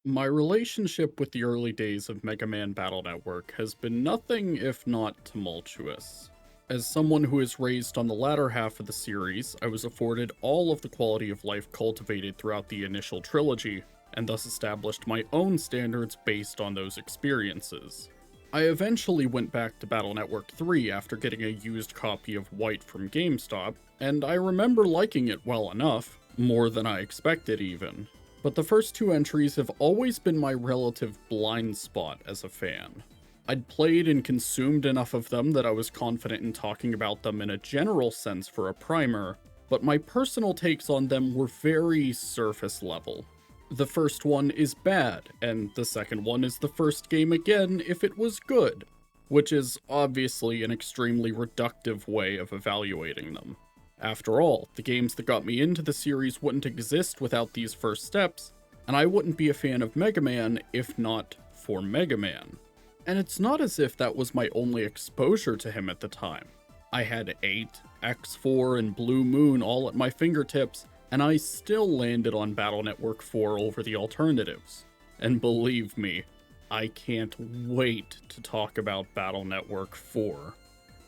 My relationship with the early days of Mega Man Battle Network has been nothing if not tumultuous. As someone who is raised on the latter half of the series, I was afforded all of the quality of life cultivated throughout the initial trilogy, and thus established my own standards based on those experiences. I eventually went back to Battle Network 3 after getting a used copy of White from GameStop, and I remember liking it well enough, more than I expected even. But the first two entries have always been my relative blind spot as a fan. I'd played and consumed enough of them that I was confident in talking about them in a general sense for a primer, but my personal takes on them were very surface level. The first one is bad, and the second one is the first game again if it was good, which is obviously an extremely reductive way of evaluating them. After all, the games that got me into the series wouldn't exist without these first steps, and I wouldn't be a fan of Mega Man if not for Mega Man. And it's not as if that was my only exposure to him at the time. I had 8, X4, and Blue Moon all at my fingertips, and I still landed on Battle Network 4 over the alternatives. And believe me, I can't wait to talk about Battle Network 4.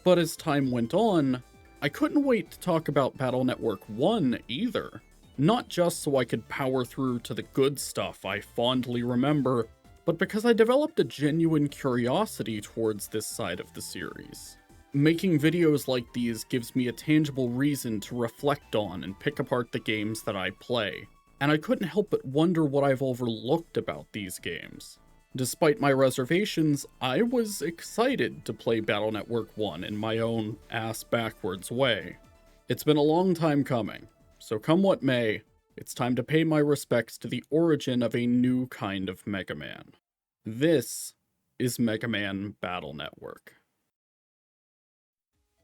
But as time went on, I couldn't wait to talk about Battle Network 1 either. Not just so I could power through to the good stuff I fondly remember, but because I developed a genuine curiosity towards this side of the series. Making videos like these gives me a tangible reason to reflect on and pick apart the games that I play, and I couldn't help but wonder what I've overlooked about these games. Despite my reservations, I was excited to play Battle Network 1 in my own ass-backwards way. It's been a long time coming, so come what may, it's time to pay my respects to the origin of a new kind of Mega Man. This is Mega Man Battle Network.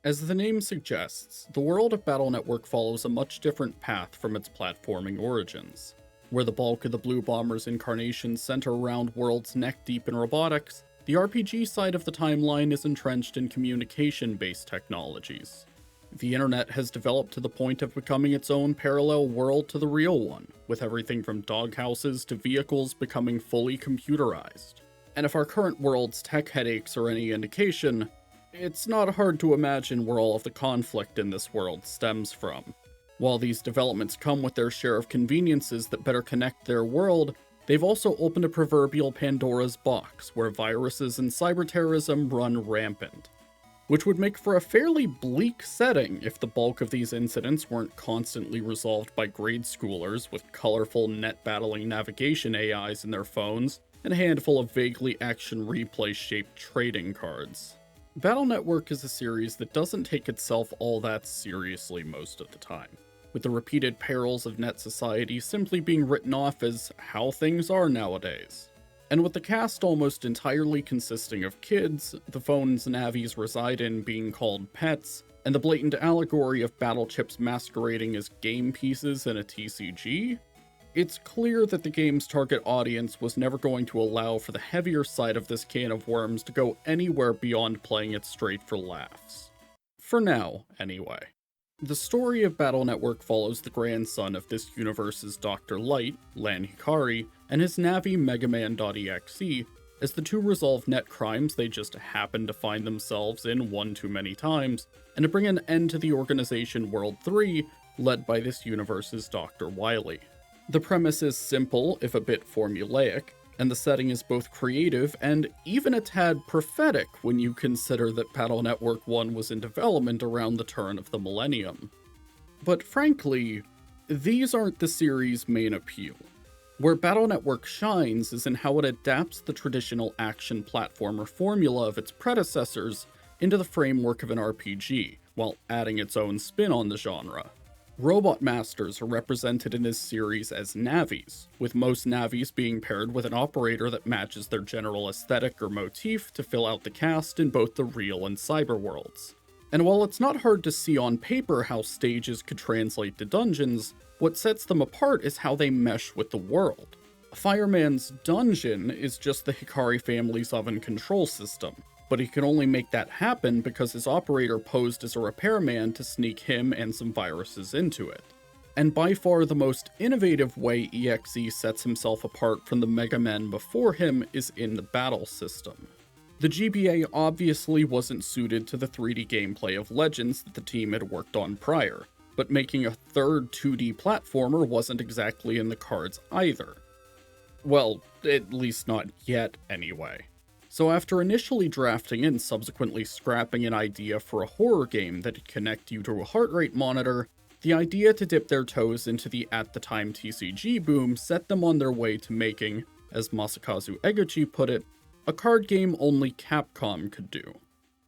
As the name suggests, the world of Battle Network follows a much different path from its platforming origins. Where the bulk of the Blue Bomber's incarnations center around worlds neck-deep in robotics, the RPG side of the timeline is entrenched in communication-based technologies. The internet has developed to the point of becoming its own parallel world to the real one, with everything from doghouses to vehicles becoming fully computerized. And if our current world's tech headaches are any indication, it's not hard to imagine where all of the conflict in this world stems from. While these developments come with their share of conveniences that better connect their world, they've also opened a proverbial Pandora's box where viruses and cyberterrorism run rampant. Which would make for a fairly bleak setting if the bulk of these incidents weren't constantly resolved by grade schoolers with colorful net-battling navigation AIs in their phones and a handful of vaguely action replay-shaped trading cards. Battle Network is a series that doesn't take itself all that seriously most of the time, with the repeated perils of net society simply being written off as how things are nowadays. And with the cast almost entirely consisting of kids, the phones navies reside in being called pets, and the blatant allegory of battle chips masquerading as game pieces in a TCG, it's clear that the game's target audience was never going to allow for the heavier side of this can of worms to go anywhere beyond playing it straight for laughs. For now, anyway. The story of Battle Network follows the grandson of this universe's Dr. Light, Lan Hikari, and his Navi Megaman.exe, as the two resolve net crimes they just happen to find themselves in one too many times, and to bring an end to the organization World 3, led by this universe's Dr. Wily. The premise is simple, if a bit formulaic, and the setting is both creative and even a tad prophetic when you consider that Battle Network 1 was in development around the turn of the millennium. But frankly, these aren't the series' main appeal. Where Battle Network shines is in how it adapts the traditional action platformer formula of its predecessors into the framework of an RPG, while adding its own spin on the genre. Robot Masters are represented in this series as Navis, with most Navis being paired with an operator that matches their general aesthetic or motif to fill out the cast in both the real and cyber worlds. And while it's not hard to see on paper how stages could translate to dungeons, what sets them apart is how they mesh with the world. Fireman's dungeon is just the Hikari family's oven control system, but he can only make that happen because his operator posed as a repairman to sneak him and some viruses into it. and by far the most innovative way EXE sets himself apart from the Mega Men before him is in the battle system. The GBA obviously wasn't suited to the 3D gameplay of Legends that the team had worked on prior, but making a third 2D platformer wasn't exactly in the cards either. Well, at least not yet anyway. So after initially drafting and subsequently scrapping an idea for a horror game that'd connect you to a heart rate monitor, the idea to dip their toes into the at-the-time TCG boom set them on their way to making, as Masakazu Eguchi put it, a card game only Capcom could do.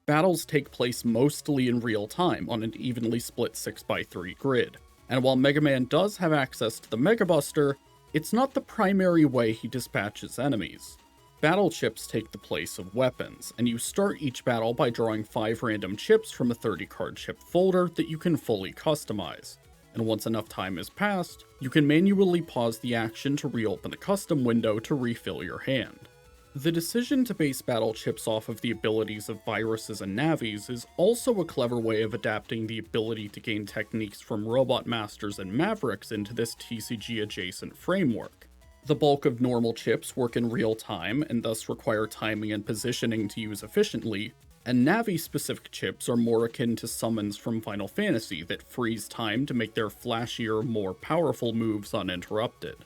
Battles take place mostly in real time on an evenly split 6x3 grid, and while Mega Man does have access to the Mega Buster, it's not the primary way he dispatches enemies. Battle chips take the place of weapons, and you start each battle by drawing 5 random chips from a 30-card chip folder that you can fully customize. And once enough time has passed, you can manually pause the action to reopen the custom window to refill your hand. The decision to base battle chips off of the abilities of viruses and navis is also a clever way of adapting the ability to gain techniques from Robot Masters and Mavericks into this TCG-adjacent framework. The bulk of normal chips work in real time and thus require timing and positioning to use efficiently, and Navi-specific chips are more akin to summons from Final Fantasy that freeze time to make their flashier, more powerful moves uninterrupted.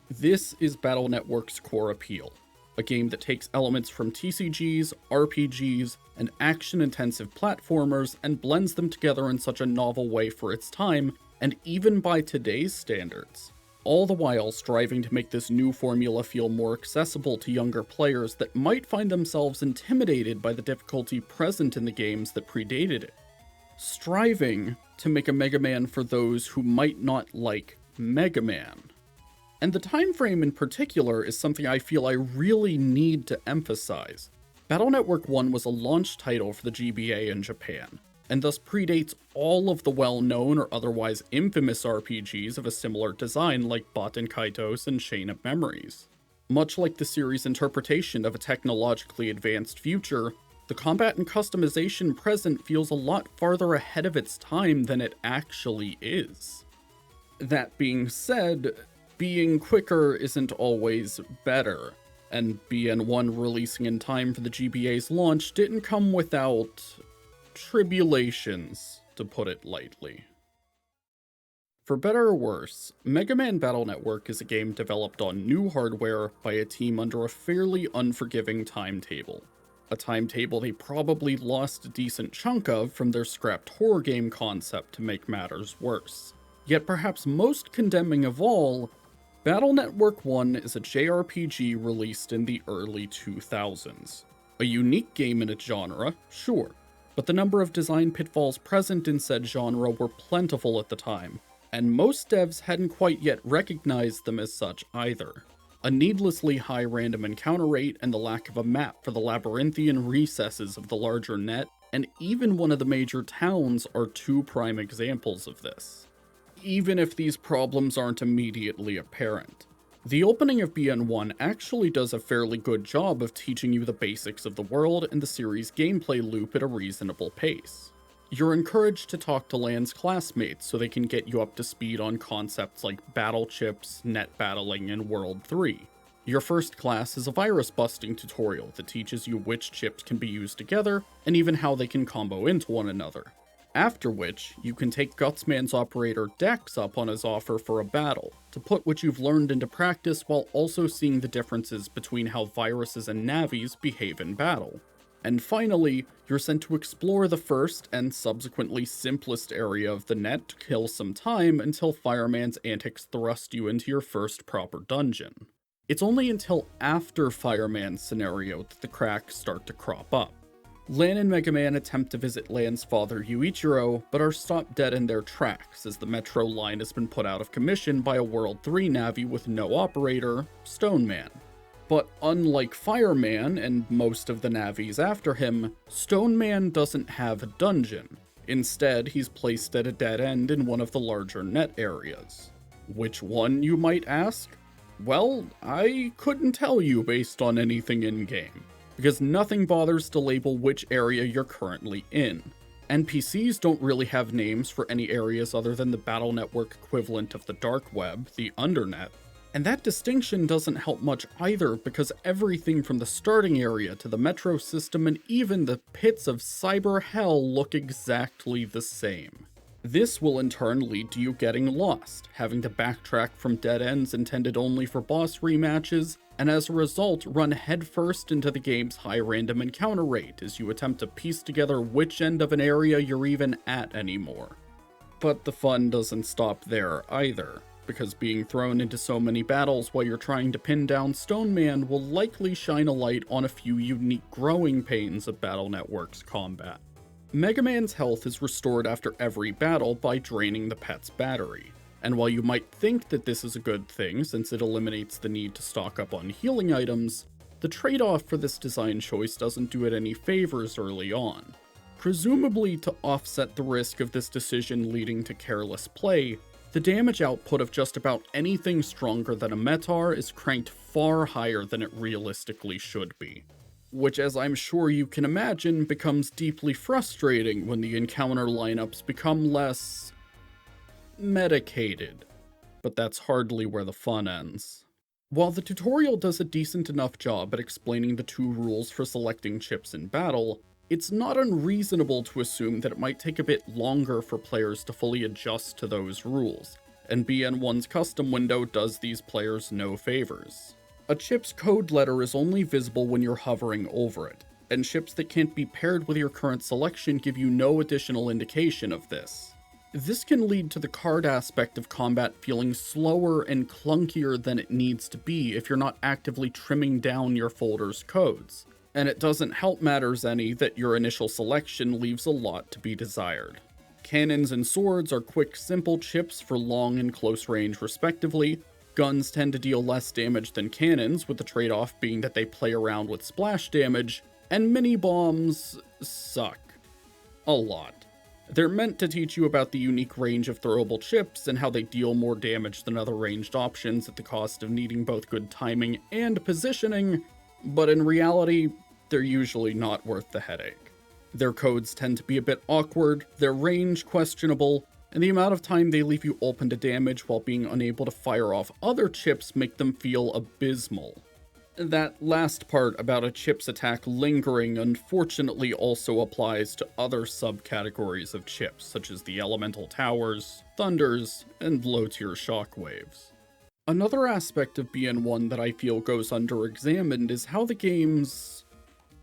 This is Battle Network's core appeal, a game that takes elements from TCGs, RPGs, and action-intensive platformers and blends them together in such a novel way for its time, and even by today's standards, all the while striving to make this new formula feel more accessible to younger players that might find themselves intimidated by the difficulty present in the games that predated it. Striving to make a Mega Man for those who might not like Mega Man. And the time frame in particular is something I feel I really need to emphasize. Battle Network 1 was a launch title for the GBA in Japan, and thus predates all of the well-known or otherwise infamous RPGs of a similar design like Baten Kaitos and Chain of Memories. Much like the series' interpretation of a technologically advanced future, the combat and customization present feels a lot farther ahead of its time than it actually is. That being said, being quicker isn't always better, and BN1 releasing in time for the GBA's launch didn't come without tribulations, to put it lightly. For better or worse, Mega Man Battle Network is a game developed on new hardware by a team under a fairly unforgiving timetable. A timetable they probably lost a decent chunk of from their scrapped horror game concept to make matters worse. Yet perhaps most condemning of all, Battle Network 1 is a JRPG released in the early 2000s. A unique game in its genre, sure, but the number of design pitfalls present in said genre were plentiful at the time, and most devs hadn't quite yet recognized them as such either. A needlessly high random encounter rate and the lack of a map for the labyrinthian recesses of the larger net, and even one of the major towns are 2 prime examples of this. Even if these problems aren't immediately apparent. The opening of BN1 actually does a fairly good job of teaching you the basics of the world and the series' gameplay loop at a reasonable pace. You're encouraged to talk to Lan's classmates so they can get you up to speed on concepts like battle chips, net battling, and World 3. Your first class is a virus busting tutorial that teaches you which chips can be used together and even how they can combo into one another. After which, you can take Gutsman's operator Dex up on his offer for a battle, to put what you've learned into practice while also seeing the differences between how viruses and navis behave in battle. And finally, you're sent to explore the first and subsequently simplest area of the net to kill some time until Fireman's antics thrust you into your first proper dungeon. It's only until after Fireman's scenario that the cracks start to crop up. Lan and Mega Man attempt to visit Lan's father Yuichiro, but are stopped dead in their tracks as the Metro line has been put out of commission by a World 3 Navi with no operator, Stone Man. But unlike Fireman and most of the Navis after him, Stone Man doesn't have a dungeon. Instead, he's placed at a dead end in one of the larger net areas. Which one, you might ask? Well, I couldn't tell you based on anything in-game, because nothing bothers to label which area you're currently in. NPCs don't really have names for any areas other than the Battle Network equivalent of the dark web, the Undernet, and that distinction doesn't help much either because everything from the starting area to the metro system and even the pits of cyber hell look exactly the same. This will in turn lead to you getting lost, having to backtrack from dead ends intended only for boss rematches, and as a result run headfirst into the game's high random encounter rate as you attempt to piece together which end of an area you're even at anymore. But the fun doesn't stop there either, because being thrown into so many battles while you're trying to pin down Stone Man will likely shine a light on a few unique growing pains of Battle Network's combat. Mega Man's health is restored after every battle by draining the pet's battery, and while you might think that this is a good thing since it eliminates the need to stock up on healing items, the trade-off for this design choice doesn't do it any favors early on. Presumably to offset the risk of this decision leading to careless play, the damage output of just about anything stronger than a Metar is cranked far higher than it realistically should be. Which, as I'm sure you can imagine, becomes deeply frustrating when the encounter lineups become less medicated. But that's hardly where the fun ends. While the tutorial does a decent enough job at explaining the two rules for selecting chips in battle, it's not unreasonable to assume that it might take a bit longer for players to fully adjust to those rules, and BN1's custom window does these players no favors. A chip's code letter is only visible when you're hovering over it, and chips that can't be paired with your current selection give you no additional indication of this. This can lead to the card aspect of combat feeling slower and clunkier than it needs to be if you're not actively trimming down your folder's codes, and it doesn't help matters any that your initial selection leaves a lot to be desired. Cannons and swords are quick, simple chips for long and close range respectively. Guns tend to deal less damage than cannons, with the trade-off being that they play around with splash damage, and mini-bombs suck. A lot. They're meant to teach you about the unique range of throwable chips and how they deal more damage than other ranged options at the cost of needing both good timing and positioning, but in reality, they're usually not worth the headache. Their codes tend to be a bit awkward, their range questionable, and the amount of time they leave you open to damage while being unable to fire off other chips make them feel abysmal. That last part about a chip's attack lingering unfortunately also applies to other subcategories of chips, such as the elemental towers, thunders, and low-tier shockwaves. Another aspect of BN1 that I feel goes underexamined is how the game's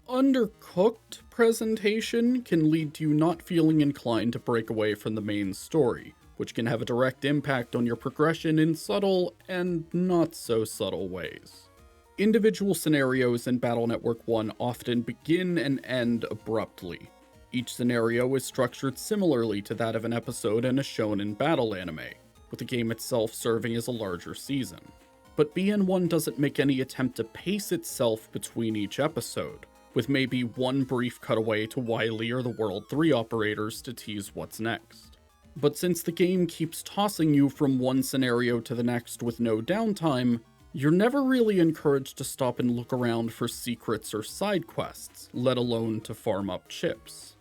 undercooked presentation can lead to you not feeling inclined to break away from the main story, which can have a direct impact on your progression in subtle and not so subtle ways. Individual scenarios in Battle Network 1 often begin and end abruptly. Each scenario is structured similarly to that of an episode in a shonen battle anime, with the game itself serving as a larger season. But BN1 doesn't make any attempt to pace itself between each episode, with maybe one brief cutaway to Wily or the World 3 operators to tease what's next. But since the game keeps tossing you from one scenario to the next with no downtime, you're never really encouraged to stop and look around for secrets or side quests, let alone to farm up chips.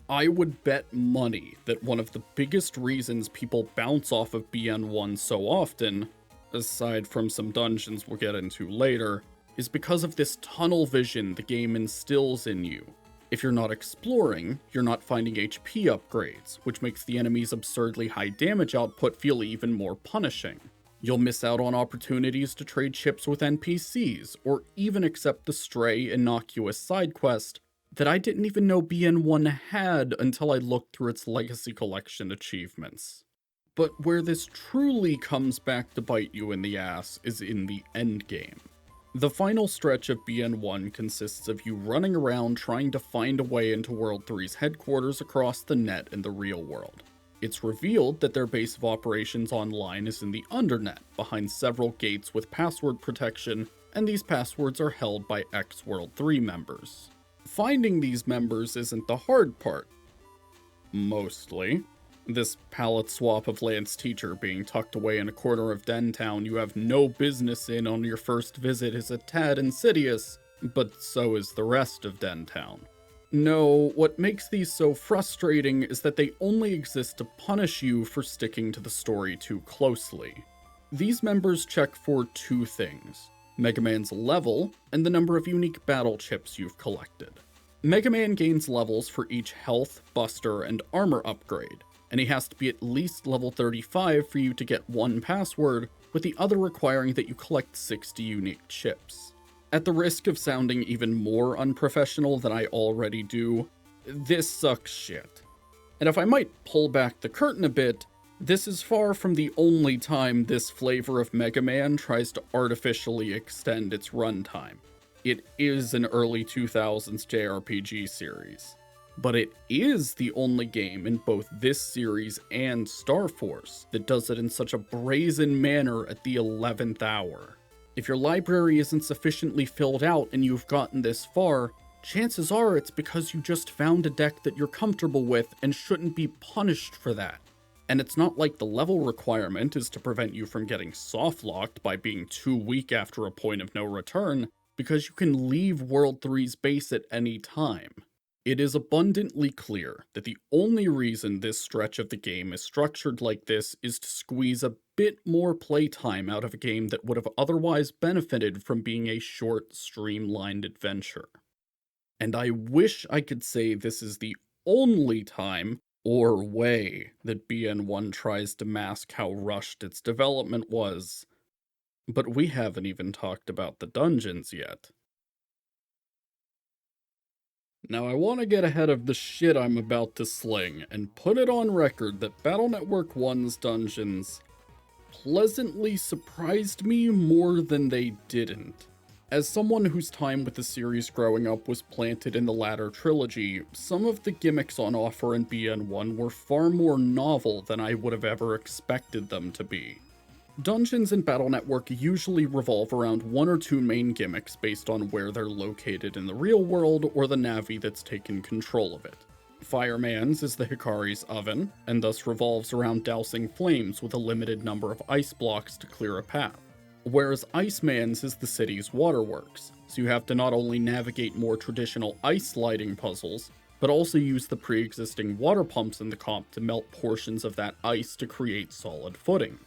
I would bet money that one of the biggest reasons people bounce off of BN1 so often, aside from some dungeons we'll get into later, is because of this tunnel vision the game instills in you. If you're not exploring, you're not finding HP upgrades, which makes the enemy's absurdly high damage output feel even more punishing. You'll miss out on opportunities to trade chips with NPCs, or even accept the stray, innocuous side quest that I didn't even know BN1 had until I looked through its Legacy Collection achievements. But where this truly comes back to bite you in the ass is in the endgame. The final stretch of BN1 consists of you running around trying to find a way into World 3's headquarters across the net in the real world. It's revealed that their base of operations online is in the Undernet, behind several gates with password protection, and these passwords are held by ex-World 3 members. Finding these members isn't the hard part. Mostly. This palette swap of Lance Teacher being tucked away in a corner of Dentown you have no business in on your first visit is a tad insidious, but so is the rest of Dentown. No, what makes these so frustrating is that they only exist to punish you for sticking to the story too closely. These members check for two things: Mega Man's level and the number of unique battle chips you've collected. Mega Man gains levels for each health, buster, and armor upgrade, and he has to be at least level 35 for you to get one password, with the other requiring that you collect 60 unique chips. At the risk of sounding even more unprofessional than I already do, this sucks shit. And if I might pull back the curtain a bit, this is far from the only time this flavor of Mega Man tries to artificially extend its runtime. It is an early 2000s JRPG series, but it is the only game in both this series and Starforce that does it in such a brazen manner at the 11th hour. If your library isn't sufficiently filled out and you've gotten this far, chances are it's because you just found a deck that you're comfortable with and shouldn't be punished for that. And it's not like the level requirement is to prevent you from getting soft-locked by being too weak after a point of no return, because you can leave World 3's base at any time. It is abundantly clear that the only reason this stretch of the game is structured like this is to squeeze a bit more playtime out of a game that would have otherwise benefited from being a short, streamlined adventure. And I wish I could say this is the only time or way that BN1 tries to mask how rushed its development was, but we haven't even talked about the dungeons yet. Now I want to get ahead of the shit I'm about to sling and put it on record that Battle Network 1's dungeons pleasantly surprised me more than they didn't. As someone whose time with the series growing up was planted in the latter trilogy, some of the gimmicks on offer in BN1 were far more novel than I would have ever expected them to be. Dungeons in Battle Network usually revolve around one or two main gimmicks based on where they're located in the real world or the Navi that's taken control of it. Fireman's is the Hikari's oven, and thus revolves around dousing flames with a limited number of ice blocks to clear a path. Whereas Iceman's is the city's waterworks, so you have to not only navigate more traditional ice sliding puzzles, but also use the pre-existing water pumps in the comp to melt portions of that ice to create solid footing.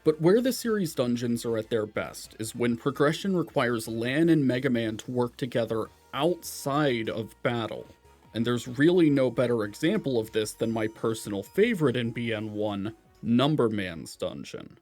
But where the series dungeons are at their best is when progression requires Lan and Mega Man to work together outside of battle. And there's really no better example of this than my personal favorite in BN1, Numberman's dungeon.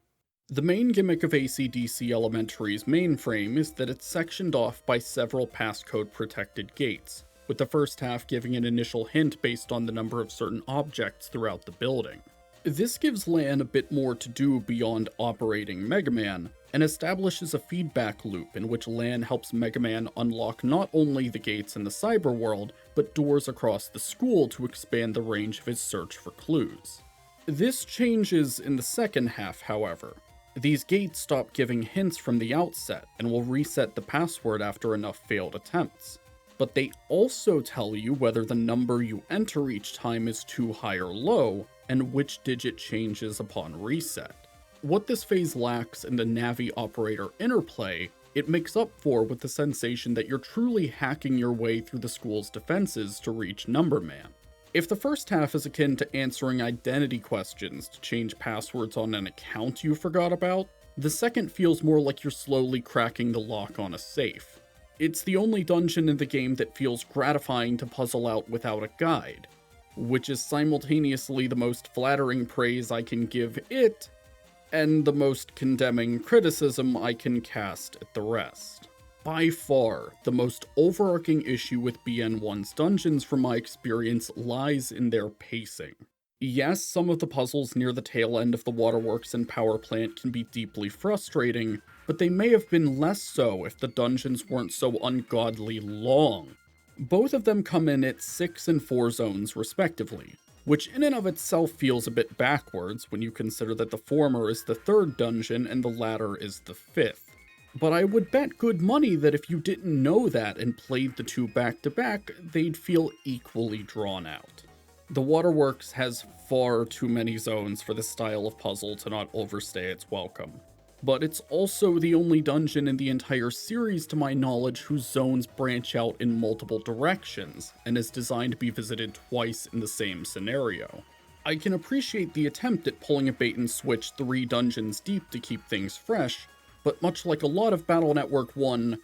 The main gimmick of AC/DC Elementary's mainframe is that it's sectioned off by several passcode protected gates, with the first half giving an initial hint based on the number of certain objects throughout the building. This gives Lan a bit more to do beyond operating Mega Man, and establishes a feedback loop in which Lan helps Mega Man unlock not only the gates in the cyber world, but doors across the school to expand the range of his search for clues. This changes in the second half, however. These gates stop giving hints from the outset, and will reset the password after enough failed attempts. But they also tell you whether the number you enter each time is too high or low, and which digit changes upon reset. What this phase lacks in the Navi operator interplay, it makes up for with the sensation that you're truly hacking your way through the school's defenses to reach Numberman. If the first half is akin to answering identity questions to change passwords on an account you forgot about, the second feels more like you're slowly cracking the lock on a safe. It's the only dungeon in the game that feels gratifying to puzzle out without a guide, which is simultaneously the most flattering praise I can give it, and the most condemning criticism I can cast at the rest. By far, the most overarching issue with BN1's dungeons from my experience lies in their pacing. Yes, some of the puzzles near the tail end of the waterworks and power plant can be deeply frustrating, but they may have been less so if the dungeons weren't so ungodly long. Both of them come in at 6 and 4 zones respectively, which in and of itself feels a bit backwards when you consider that the former is the 3rd dungeon and the latter is the 5th. But I would bet good money that if you didn't know that and played the two back to back, they'd feel equally drawn out. The Waterworks has far too many zones for this style of puzzle to not overstay its welcome. but it's also the only dungeon in the entire series to my knowledge whose zones branch out in multiple directions, and is designed to be visited twice in the same scenario. I can appreciate the attempt at pulling a bait and switch 3 dungeons deep to keep things fresh, but much like a lot of Battle Network 1,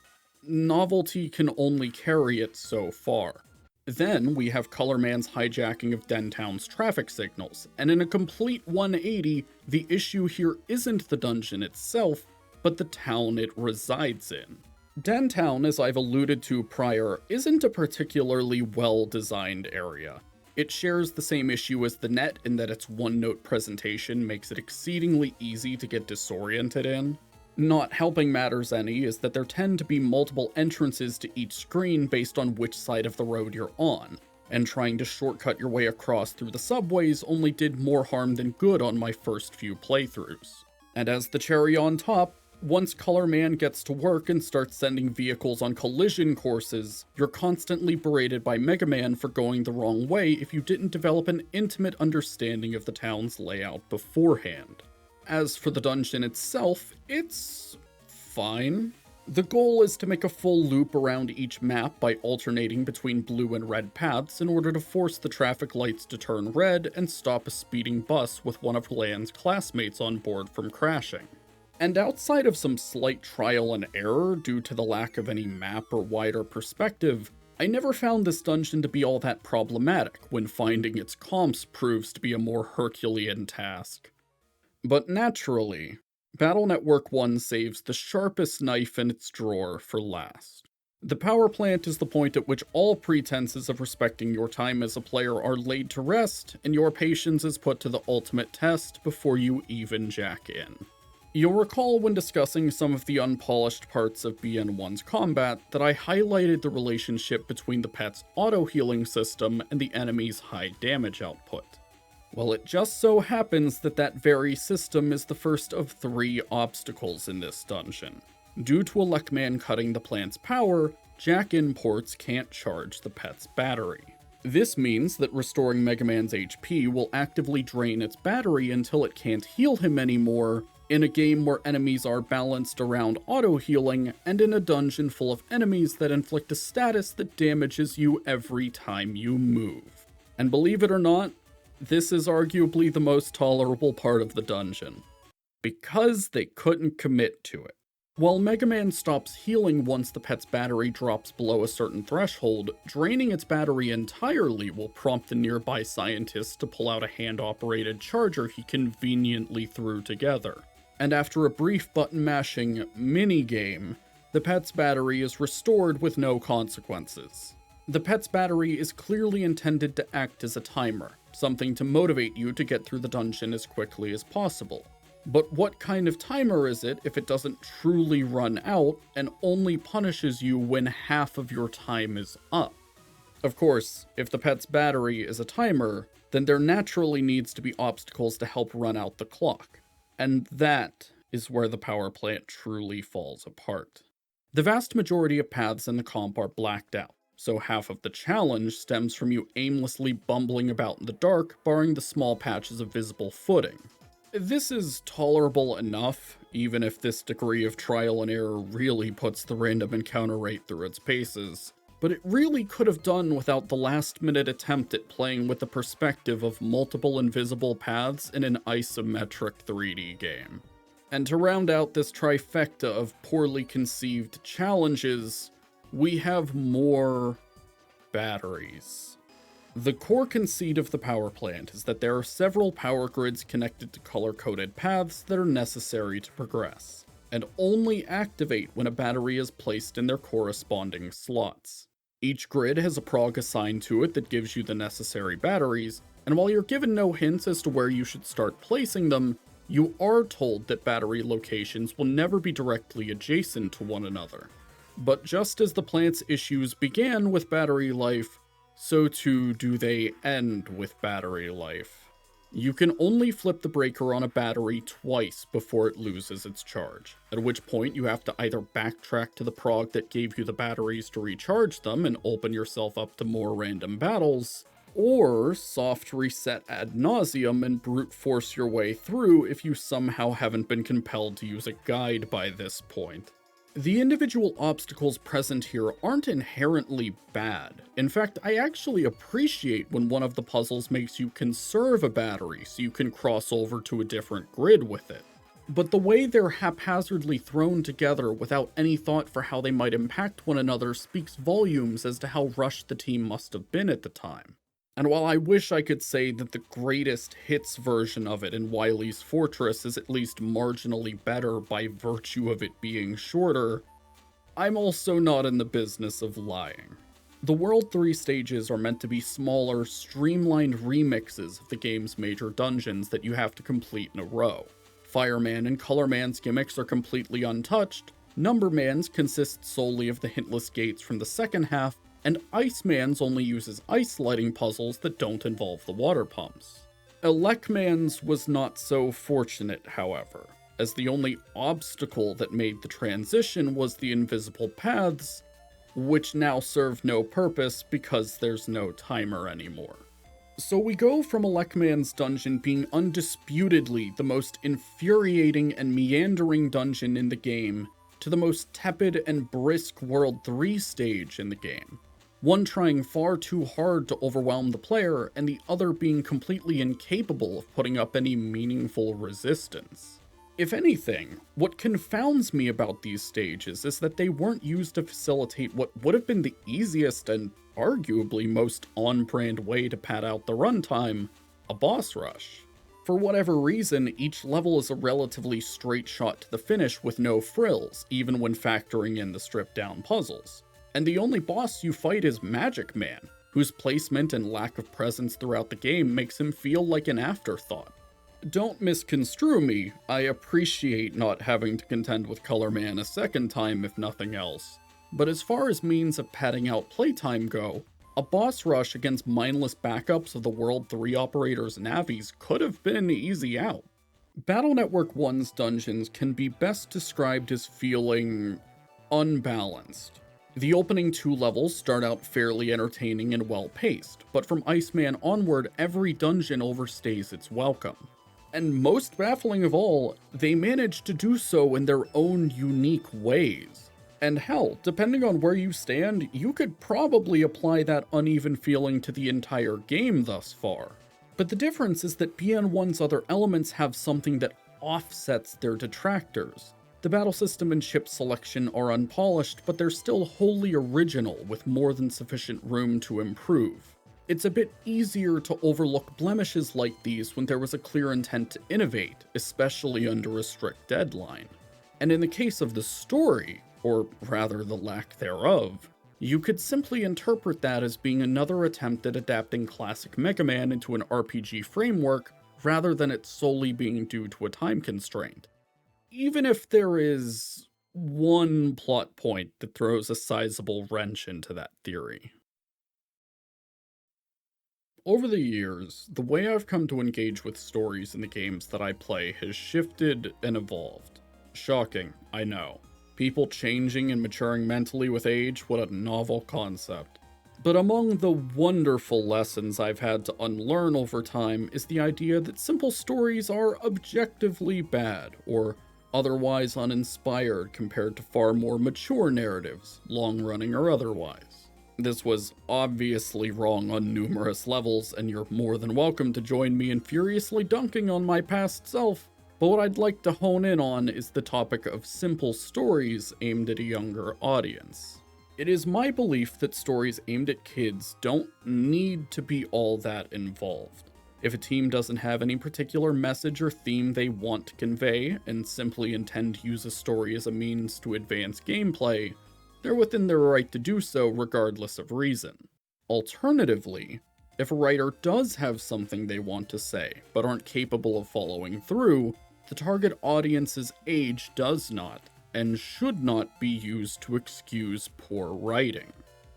novelty can only carry it so far. Then we have Colorman's hijacking of Dentown's traffic signals, and in a complete 180, the issue here isn't the dungeon itself, but the town it resides in. Dentown, as I've alluded to prior, isn't a particularly well-designed area. It shares the same issue as the net in that its one-note presentation makes it exceedingly easy to get disoriented in. Not helping matters any is that there tend to be multiple entrances to each screen based on which side of the road you're on, and trying to shortcut your way across through the subways only did more harm than good on my first few playthroughs. And as the cherry on top, once Colorman gets to work and starts sending vehicles on collision courses, you're constantly berated by MegaMan for going the wrong way if you didn't develop an intimate understanding of the town's layout beforehand. As for the dungeon itself, it's fine. The goal is to make a full loop around each map by alternating between blue and red paths in order to force the traffic lights to turn red and stop a speeding bus with one of Lan's classmates on board from crashing. And outside of some slight trial and error due to the lack of any map or wider perspective, I never found this dungeon to be all that problematic when finding its comps proves to be a more Herculean task. But naturally, Battle Network 1 saves the sharpest knife in its drawer for last. The power plant is the point at which all pretenses of respecting your time as a player are laid to rest, and your patience is put to the ultimate test before you even jack in. You'll recall when discussing some of the unpolished parts of BN1's combat that I highlighted the relationship between the pet's auto-healing system and the enemy's high damage output. Well, it just so happens that that very system is the first of 3 obstacles in this dungeon. Due to a Luckman cutting the plant's power, jack-in ports can't charge the pet's battery. This means that restoring MegaMan's HP will actively drain its battery until it can't heal him anymore, in a game where enemies are balanced around auto-healing, and in a dungeon full of enemies that inflict a status that damages you every time you move. And believe it or not, this is arguably the most tolerable part of the dungeon, because they couldn't commit to it. While MegaMan stops healing once the pet's battery drops below a certain threshold, draining its battery entirely will prompt the nearby scientist to pull out a hand-operated charger he conveniently threw together. And after a brief button-mashing mini-game, the pet's battery is restored with no consequences. The pet's battery is clearly intended to act as a timer, something to motivate you to get through the dungeon as quickly as possible. But what kind of timer is it if it doesn't truly run out and only punishes you when half of your time is up? Of course, if the pet's battery is a timer, then there naturally needs to be obstacles to help run out the clock. And that is where the power plant truly falls apart. The vast majority of paths in the comp are blacked out, so half of the challenge stems from you aimlessly bumbling about in the dark, barring the small patches of visible footing. This is tolerable enough, even if this degree of trial and error really puts the random encounter rate through its paces, but it really could have done without the last-minute attempt at playing with the perspective of multiple invisible paths in an isometric 3D game. And to round out this trifecta of poorly conceived challenges, we have more batteries. The core conceit of the power plant is that there are several power grids connected to color-coded paths that are necessary to progress, and only activate when a battery is placed in their corresponding slots. Each grid has a prog assigned to it that gives you the necessary batteries, and while you're given no hints as to where you should start placing them, you are told that battery locations will never be directly adjacent to one another. But just as the plant's issues began with battery life, so too do they end with battery life. You can only flip the breaker on a battery twice before it loses its charge, at which point you have to either backtrack to the prog that gave you the batteries to recharge them and open yourself up to more random battles, or soft reset ad nauseum and brute force your way through if you somehow haven't been compelled to use a guide by this point. The individual obstacles present here aren't inherently bad. In fact, I actually appreciate when one of the puzzles makes you conserve a battery so you can cross over to a different grid with it. But the way they're haphazardly thrown together without any thought for how they might impact one another speaks volumes as to how rushed the team must have been at the time. And while I wish I could say that the greatest hits version of it in Wily's Fortress is at least marginally better by virtue of it being shorter, I'm also not in the business of lying. The World 3 stages are meant to be smaller, streamlined remixes of the game's major dungeons that you have to complete in a row. Fireman and Colorman's gimmicks are completely untouched, Numberman's consists solely of the hintless gates from the second half, and Iceman's only uses ice lighting puzzles that don't involve the water pumps. Elecman's was not so fortunate, however, as the only obstacle that made the transition was the invisible paths, which now serve no purpose because there's no timer anymore. So we go from Elecman's dungeon being undisputedly the most infuriating and meandering dungeon in the game to the most tepid and brisk World 3 stage in the game. One trying far too hard to overwhelm the player, and the other being completely incapable of putting up any meaningful resistance. If anything, what confounds me about these stages is that they weren't used to facilitate what would have been the easiest and arguably most on-brand way to pad out the runtime, a boss rush. For whatever reason, each level is a relatively straight shot to the finish with no frills, even when factoring in the stripped-down puzzles. And the only boss you fight is Magic Man, whose placement and lack of presence throughout the game makes him feel like an afterthought. Don't misconstrue me, I appreciate not having to contend with Color Man a second time if nothing else. But as far as means of padding out playtime go, a boss rush against mindless backups of the World 3 operators' navies could have been an easy out. Battle Network 1's dungeons can be best described as feeling unbalanced. The opening 2 levels start out fairly entertaining and well-paced, but from Iceman onward, every dungeon overstays its welcome. And most baffling of all, they manage to do so in their own unique ways. And hell, depending on where you stand, you could probably apply that uneven feeling to the entire game thus far. But the difference is that BN1's other elements have something that offsets their detractors. The battle system and ship selection are unpolished, but they're still wholly original with more than sufficient room to improve. It's a bit easier to overlook blemishes like these when there was a clear intent to innovate, especially under a strict deadline. And in the case of the story, or rather the lack thereof, you could simply interpret that as being another attempt at adapting classic Mega Man into an RPG framework rather than it solely being due to a time constraint. Even if there is one plot point that throws a sizable wrench into that theory. Over the years, the way I've come to engage with stories in the games that I play has shifted and evolved. Shocking, I know. People changing and maturing mentally with age, what a novel concept. But among the wonderful lessons I've had to unlearn over time is the idea that simple stories are objectively bad, or otherwise uninspired compared to far more mature narratives, long-running or otherwise. This was obviously wrong on numerous levels, and you're more than welcome to join me in furiously dunking on my past self, but what I'd like to hone in on is the topic of simple stories aimed at a younger audience. It is my belief that stories aimed at kids don't need to be all that involved. If a team doesn't have any particular message or theme they want to convey, and simply intend to use a story as a means to advance gameplay, they're within their right to do so regardless of reason. Alternatively, if a writer does have something they want to say, but aren't capable of following through, the target audience's age does not, and should not be used to excuse poor writing.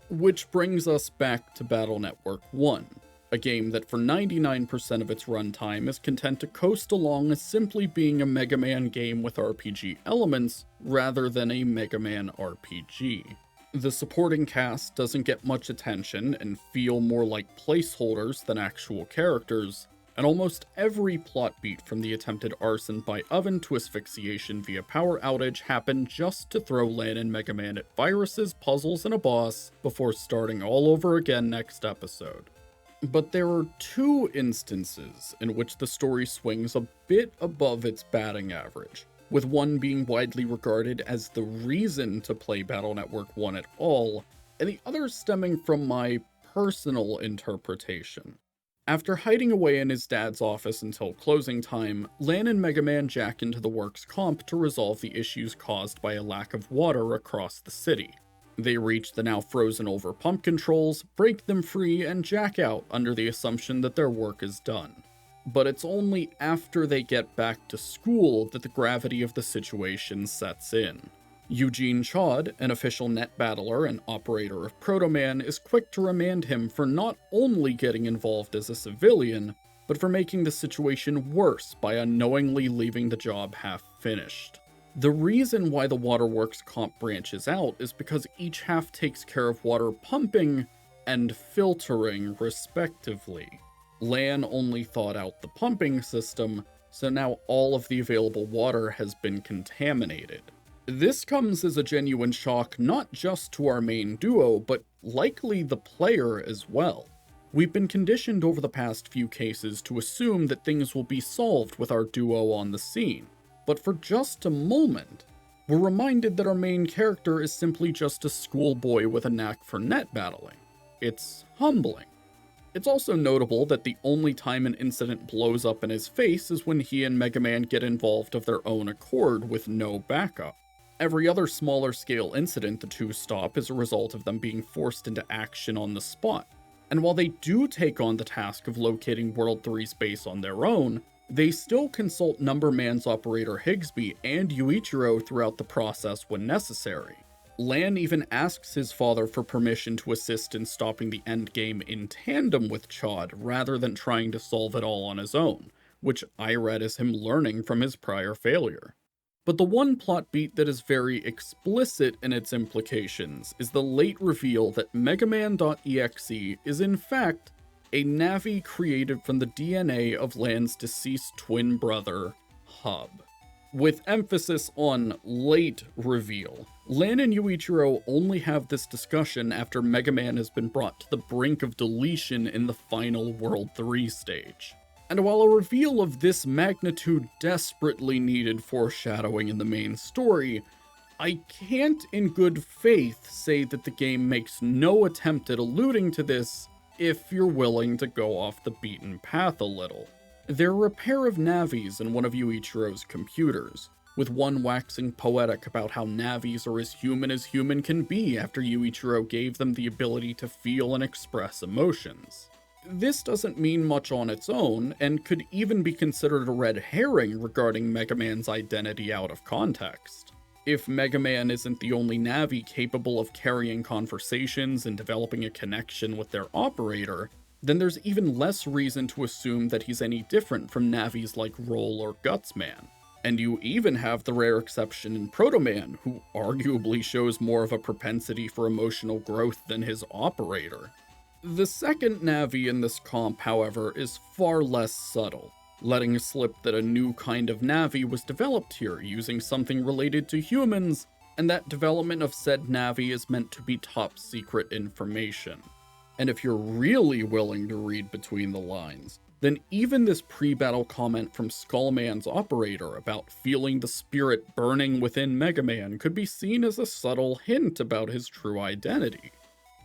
Which brings us back to Battle Network 1. A game that for 99% of its runtime is content to coast along as simply being a Mega Man game with RPG elements, rather than a Mega Man RPG. The supporting cast doesn't get much attention and feel more like placeholders than actual characters, and almost every plot beat from the attempted arson by Oven to asphyxiation via power outage happened just to throw Lan and Mega Man at viruses, puzzles, and a boss before starting all over again next episode. But there are two instances in which the story swings a bit above its batting average, with one being widely regarded as the reason to play Battle Network 1 at all, and the other stemming from my personal interpretation. After hiding away in his dad's office until closing time, Lan and Mega Man jack into the works comp to resolve the issues caused by a lack of water across the city. They reach the now frozen over pump controls, break them free, and jack out under the assumption that their work is done. But it's only after they get back to school that the gravity of the situation sets in. Eugene Chaud, an official net battler and operator of Proto Man, is quick to remand him for not only getting involved as a civilian, but for making the situation worse by unknowingly leaving the job half finished. The reason why the waterworks comp branches out is because each half takes care of water pumping and filtering, respectively. Lan only thought out the pumping system, so now all of the available water has been contaminated. This comes as a genuine shock not just to our main duo, but likely the player as well. We've been conditioned over the past few cases to assume that things will be solved with our duo on the scene, but for just a moment, we're reminded that our main character is simply just a schoolboy with a knack for net battling. It's humbling. It's also notable that the only time an incident blows up in his face is when he and Mega Man get involved of their own accord with no backup. Every other smaller scale incident the two stop is a result of them being forced into action on the spot. And while they do take on the task of locating World 3's base on their own, they still consult Numberman's operator Higsby and Yuichiro throughout the process when necessary. Lan even asks his father for permission to assist in stopping the endgame in tandem with Chaud rather than trying to solve it all on his own, which I read as him learning from his prior failure. But the one plot beat that is very explicit in its implications is the late reveal that MegaMan.exe is in fact a Navi created from the DNA of Lan's deceased twin brother, Hub. With emphasis on late reveal, Lan and Yuichiro only have this discussion after Mega Man has been brought to the brink of deletion in the final World 3 stage. And while a reveal of this magnitude desperately needed foreshadowing in the main story, I can't in good faith say that the game makes no attempt at alluding to this if you're willing to go off the beaten path a little. There are a pair of Navis in one of Yuichiro's computers, with one waxing poetic about how Navis are as human can be after Yuichiro gave them the ability to feel and express emotions. This doesn't mean much on its own, and could even be considered a red herring regarding Mega Man's identity out of context. If Mega Man isn't the only Navi capable of carrying conversations and developing a connection with their operator, then there's even less reason to assume that he's any different from Navis like Roll or Gutsman. And you even have the rare exception in Proto Man, who arguably shows more of a propensity for emotional growth than his operator. The second Navi in this comp, however, is far less subtle, letting slip that a new kind of Navi was developed here using something related to humans, and that development of said Navi is meant to be top secret information. And if you're really willing to read between the lines, then even this pre-battle comment from Skullman's operator about feeling the spirit burning within Mega Man could be seen as a subtle hint about his true identity.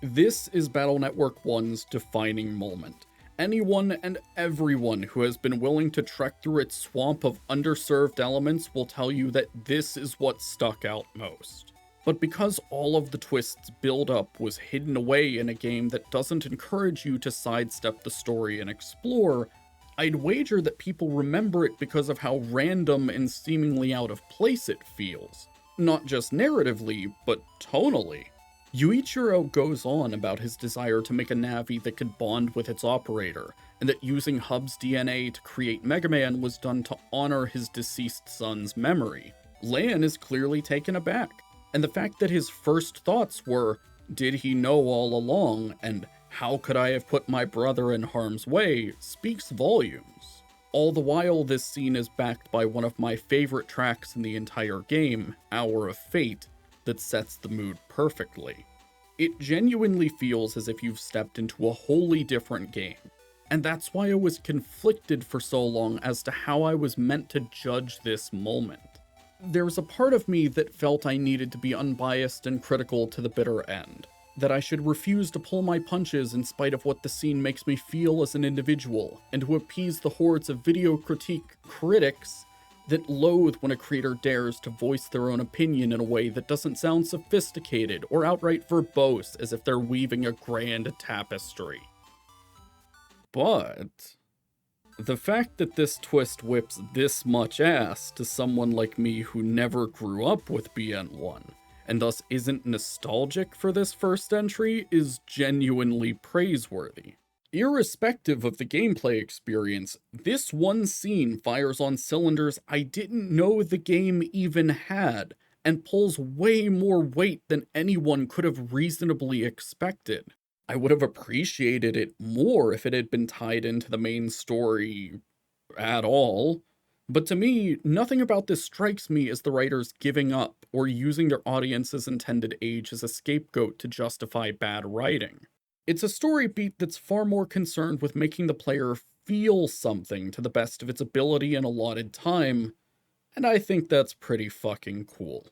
This is Battle Network 1's defining moment. Anyone and everyone who has been willing to trek through its swamp of underserved elements will tell you that this is what stuck out most. But because all of the twist's build-up was hidden away in a game that doesn't encourage you to sidestep the story and explore, I'd wager that people remember it because of how random and seemingly out of place it feels. Not just narratively, but tonally. Yuichiro goes on about his desire to make a Navi that could bond with its operator, and that using Hub's DNA to create Mega Man was done to honor his deceased son's memory. Lan is clearly taken aback, And the fact that his first thoughts were, did he know all along, and how could I have put my brother in harm's way, speaks volumes. All the while, this scene is backed by one of my favorite tracks in the entire game, Hour of Fate, that sets the mood perfectly. It genuinely feels as if you've stepped into a wholly different game, and that's why I was conflicted for so long as to how I was meant to judge this moment. There was a part of me that felt I needed to be unbiased and critical to the bitter end, that I should refuse to pull my punches in spite of what the scene makes me feel as an individual, and to appease the hordes of video critique critics that loathe when a creator dares to voice their own opinion in a way that doesn't sound sophisticated or outright verbose as if they're weaving a grand tapestry. But the fact that this twist whips this much ass to someone like me who never grew up with BN1, and thus isn't nostalgic for this first entry, is genuinely praiseworthy. Irrespective of the gameplay experience, this one scene fires on cylinders I didn't know the game even had, and pulls way more weight than anyone could have reasonably expected. I would have appreciated it more if it had been tied into the main story at all, but to me, nothing about this strikes me as the writers giving up or using their audience's intended age as a scapegoat to justify bad writing. It's a story beat that's far more concerned with making the player feel something to the best of its ability in allotted time, and I think that's pretty fucking cool.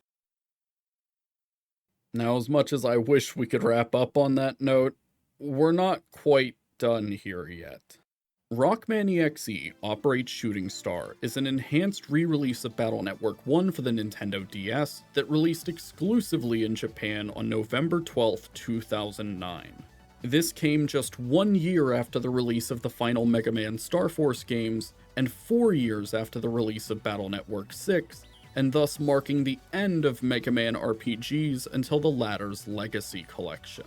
Now, as much as I wish we could wrap up on that note, we're not quite done here yet. Rockman EXE Operate Shooting Star is an enhanced re-release of Battle Network 1 for the Nintendo DS that released exclusively in Japan on November 12, 2009. This came just 1 year after the release of the final Mega Man Starforce games, and 4 years after the release of Battle Network 6, and thus marking the end of Mega Man RPGs until the latter's Legacy Collection.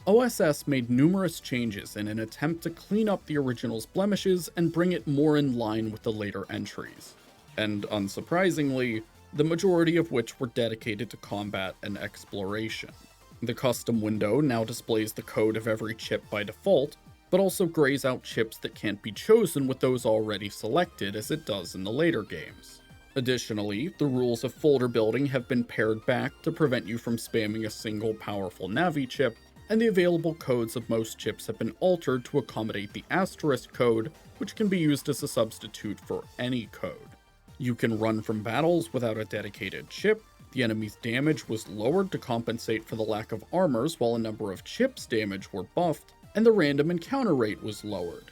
OSS made numerous changes in an attempt to clean up the original's blemishes and bring it more in line with the later entries, and unsurprisingly, the majority of which were dedicated to combat and exploration. The custom window now displays the code of every chip by default, but also grays out chips that can't be chosen with those already selected as it does in the later games. Additionally, the rules of folder building have been pared back to prevent you from spamming a single powerful Navi chip, and the available codes of most chips have been altered to accommodate the asterisk code, which can be used as a substitute for any code. You can run from battles without a dedicated chip, the enemy's damage was lowered to compensate for the lack of armors while a number of chips' damage were buffed, and the random encounter rate was lowered.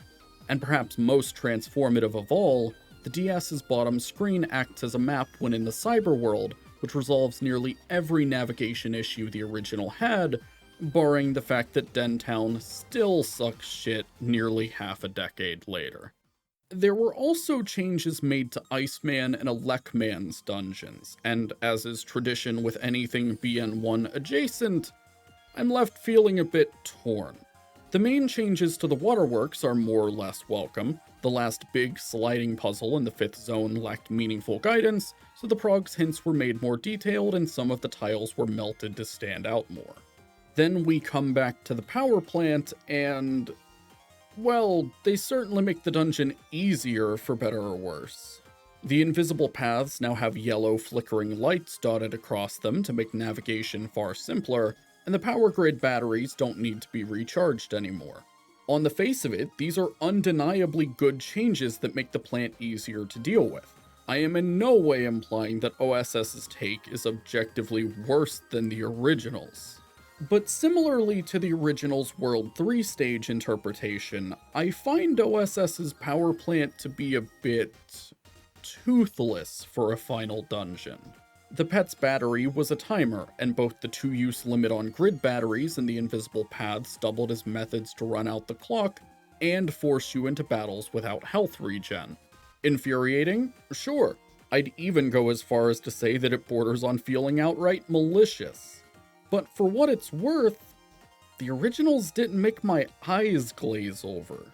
And perhaps most transformative of all, the DS's bottom screen acts as a map when in the cyber world, which resolves nearly every navigation issue the original had, barring the fact that Dentown still sucks shit nearly half a decade later. There were also changes made to Iceman and Elecman's dungeons, and as is tradition with anything BN1 adjacent, I'm left feeling a bit torn. The main changes to the waterworks are more or less welcome. The last big sliding puzzle in the 5th zone lacked meaningful guidance, so the prog's hints were made more detailed and some of the tiles were melted to stand out more. Then we come back to the power plant and, well, they certainly make the dungeon easier for better or worse. The invisible paths now have yellow flickering lights dotted across them to make navigation far simpler, and the power grid batteries don't need to be recharged anymore. On the face of it, these are undeniably good changes that make the plant easier to deal with. I am in no way implying that OSS's take is objectively worse than the original's. But similarly to the original's World 3 stage interpretation, I find OSS's power plant to be a bit toothless for a final dungeon. The pet's battery was a timer, and both the 2-use limit on grid batteries and the invisible paths doubled as methods to run out the clock and force you into battles without health regen. Infuriating? Sure. I'd even go as far as to say that it borders on feeling outright malicious. But for what it's worth, the originals didn't make my eyes glaze over.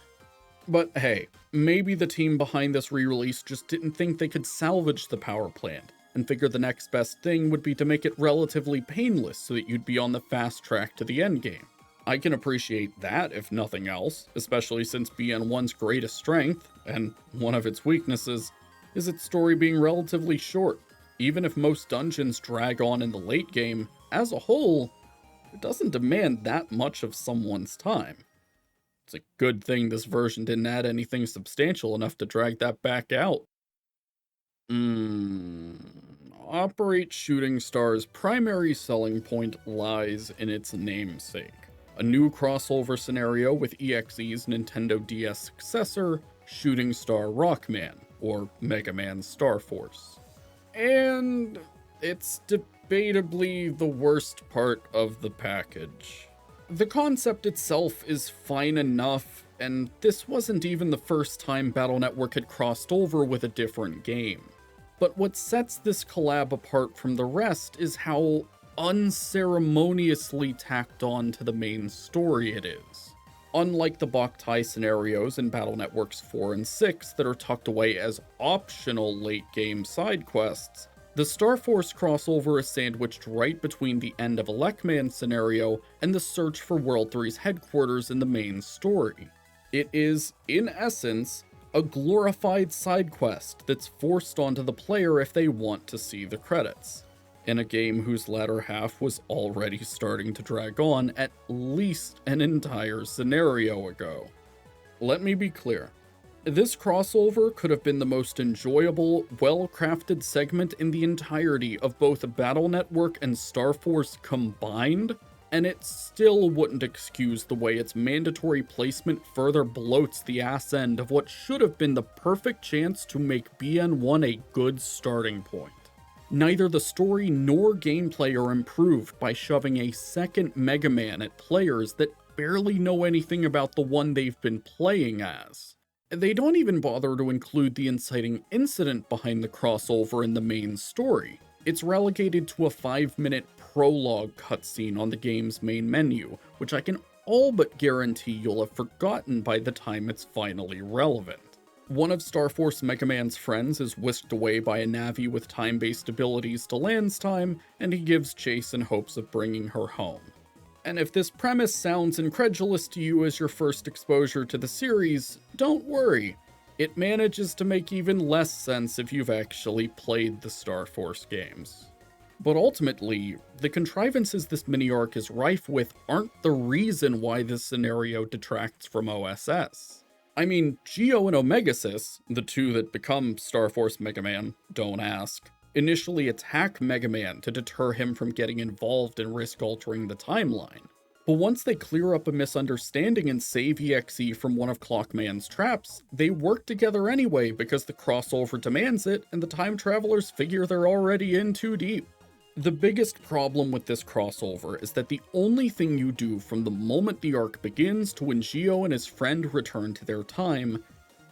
But hey, maybe the team behind this re-release just didn't think they could salvage the power plant, and figured the next best thing would be to make it relatively painless so that you'd be on the fast track to the endgame. I can appreciate that if nothing else, especially since BN1's greatest strength, and one of its weaknesses, is its story being relatively short. Even if most dungeons drag on in the late game, as a whole, it doesn't demand that much of someone's time. It's a good thing this version didn't add anything substantial enough to drag that back out. Operate Shooting Star's primary selling point lies in its namesake. A new crossover scenario with EXE's Nintendo DS successor, Shooting Star Rockman, or Mega Man Starforce. And it's debatably the worst part of the package. The concept itself is fine enough, and this wasn't even the first time Battle Network had crossed over with a different game. But what sets this collab apart from the rest is how unceremoniously tacked on to the main story it is. Unlike the Boktai scenarios in Battle Networks 4 and 6 that are tucked away as optional late-game side quests, the Starforce crossover is sandwiched right between the end of a Lekman scenario and the search for World 3's headquarters in the main story. It is, in essence, a glorified side quest that's forced onto the player if they want to see the credits, in a game whose latter half was already starting to drag on at least an entire scenario ago. Let me be clear. This crossover could have been the most enjoyable, well-crafted segment in the entirety of both Battle Network and Starforce combined, and it still wouldn't excuse the way its mandatory placement further bloats the ass end of what should have been the perfect chance to make BN1 a good starting point. Neither the story nor gameplay are improved by shoving a second Mega Man at players that barely know anything about the one they've been playing as. They don't even bother to include the inciting incident behind the crossover in the main story. It's relegated to a 5-minute prologue cutscene on the game's main menu, which I can all but guarantee you'll have forgotten by the time it's finally relevant. One of Starforce Mega Man's friends is whisked away by a Navi with time-based abilities to Land's time, and he gives chase in hopes of bringing her home. And if this premise sounds incredulous to you as your first exposure to the series, don't worry. It manages to make even less sense if you've actually played the Starforce games. But ultimately, the contrivances this mini-arc is rife with aren't the reason why this scenario detracts from OSS. I mean, Geo and Omegasys, the two that become Starforce Mega Man, don't ask, initially attack Mega Man to deter him from getting involved and risk altering the timeline. But once they clear up a misunderstanding and save EXE from one of Clockman's traps, they work together anyway because the crossover demands it and the time travelers figure they're already in too deep. The biggest problem with this crossover is that the only thing you do from the moment the arc begins to when Geo and his friend return to their time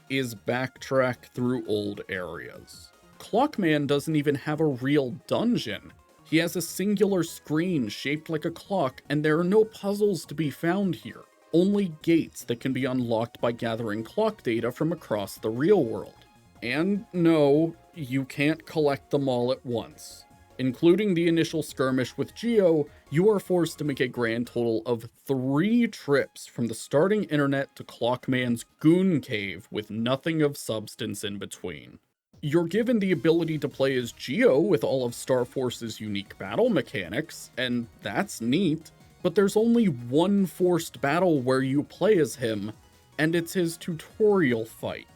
is backtrack through old areas. Clockman doesn't even have a real dungeon. He has a singular screen shaped like a clock, and there are no puzzles to be found here. Only gates that can be unlocked by gathering clock data from across the real world. And no, you can't collect them all at once. Including the initial skirmish with Geo, you are forced to make a grand total of 3 trips from the starting internet to Clockman's Goon Cave with nothing of substance in between. You're given the ability to play as Geo with all of Starforce's unique battle mechanics, and that's neat, but there's only one forced battle where you play as him, and it's his tutorial fight.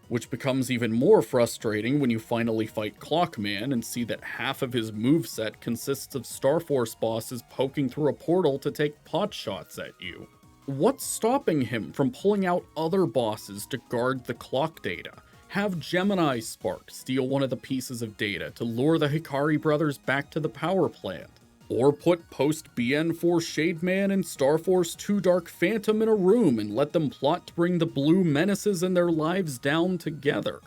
Which becomes even more frustrating when you finally fight Clockman and see that half of his moveset consists of Starforce bosses poking through a portal to take pot shots at you. What's stopping him from pulling out other bosses to guard the clock data? Have Gemini Spark steal one of the pieces of data to lure the Hikari brothers back to the power plant. Or put post-BN4 Shademan and Starforce 2 Dark Phantom in a room and let them plot to bring the blue menaces and their lives down together.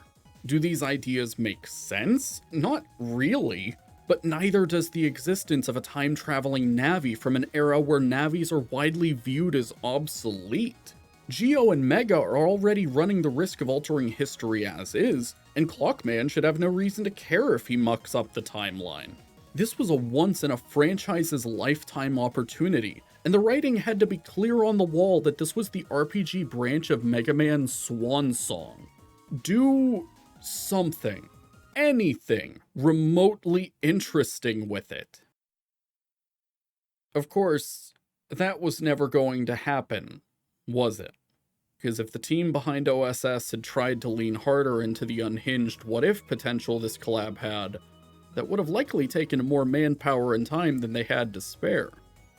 Do these ideas make sense? Not really. But neither does the existence of a time-traveling Navi from an era where Navis are widely viewed as obsolete. Geo and Mega are already running the risk of altering history as is, and Clockman should have no reason to care if he mucks up the timeline. This was a once-in-a-franchise's lifetime opportunity, and the writing had to be clear on the wall that this was the RPG branch of Mega Man's swan song. Do something, anything remotely interesting with it. Of course, that was never going to happen, was it? Because if the team behind OSS had tried to lean harder into the unhinged what-if potential this collab had, that would have likely taken more manpower and time than they had to spare.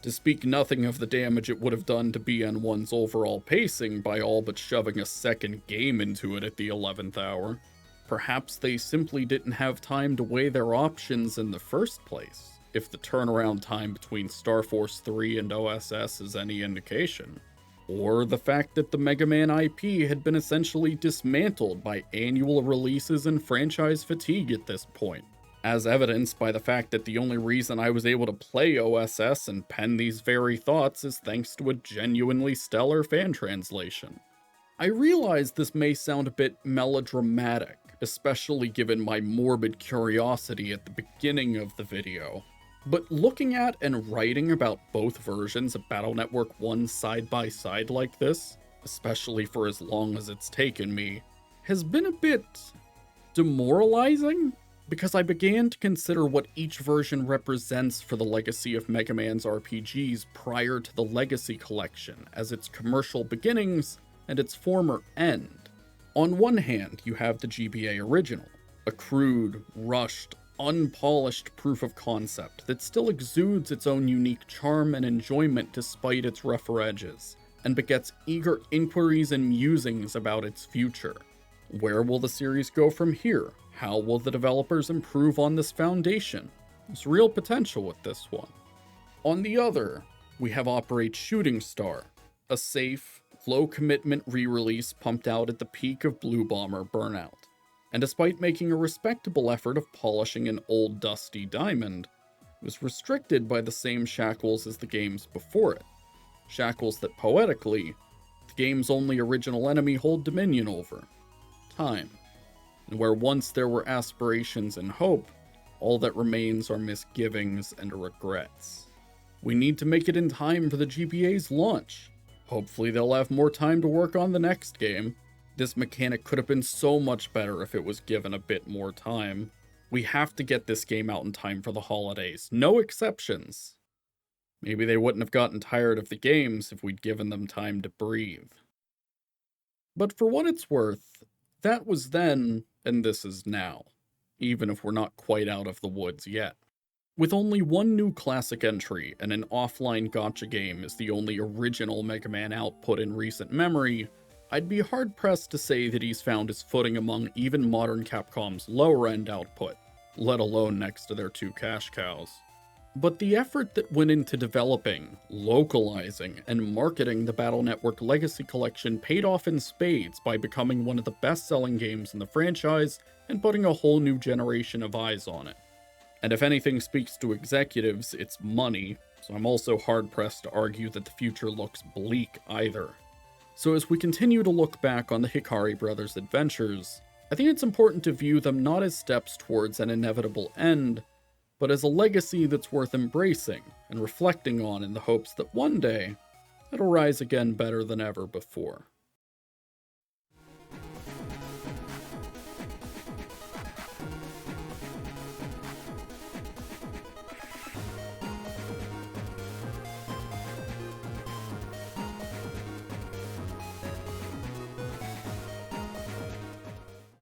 To speak nothing of the damage it would have done to BN1's overall pacing by all but shoving a second game into it at the 11th hour. Perhaps they simply didn't have time to weigh their options in the first place, if the turnaround time between Starforce 3 and OSS is any indication. Or the fact that the Mega Man IP had been essentially dismantled by annual releases and franchise fatigue at this point, as evidenced by the fact that the only reason I was able to play OSS and pen these very thoughts is thanks to a genuinely stellar fan translation. I realize this may sound a bit melodramatic, especially given my morbid curiosity at the beginning of the video, but looking at and writing about both versions of Battle Network 1 side by side like this, especially for as long as it's taken me, has been a bit demoralizing, because I began to consider what each version represents for the legacy of Mega Man's RPGs prior to the Legacy Collection, as its commercial beginnings and its former end. On one hand, you have the GBA original, a crude, rushed, unpolished proof of concept that still exudes its own unique charm and enjoyment despite its rougher edges, and begets eager inquiries and musings about its future. Where will the series go from here? How will the developers improve on this foundation? There's real potential with this one. On the other, we have Operate Shooting Star, a safe, low-commitment re-release pumped out at the peak of Blue Bomber burnout. And despite making a respectable effort of polishing an old dusty diamond, it was restricted by the same shackles as the games before it. Shackles that poetically, the game's only original enemy hold dominion over: time. And where once there were aspirations and hope, all that remains are misgivings and regrets. We need to make it in time for the GBA's launch. Hopefully they'll have more time to work on the next game. This mechanic could have been so much better if it was given a bit more time. We have to get this game out in time for the holidays, no exceptions. Maybe they wouldn't have gotten tired of the games if we'd given them time to breathe. But for what it's worth, that was then, and this is now, even if we're not quite out of the woods yet. With only one new classic entry and an offline gacha game as the only original Mega Man output in recent memory, I'd be hard-pressed to say that he's found his footing among even modern Capcom's lower-end output, let alone next to their two cash cows. But the effort that went into developing, localizing, and marketing the Battle Network Legacy Collection paid off in spades by becoming one of the best-selling games in the franchise and putting a whole new generation of eyes on it. And if anything speaks to executives, it's money, so I'm also hard-pressed to argue that the future looks bleak either. So as we continue to look back on the Hikari brothers' adventures, I think it's important to view them not as steps towards an inevitable end, but as a legacy that's worth embracing and reflecting on in the hopes that one day it'll rise again better than ever before.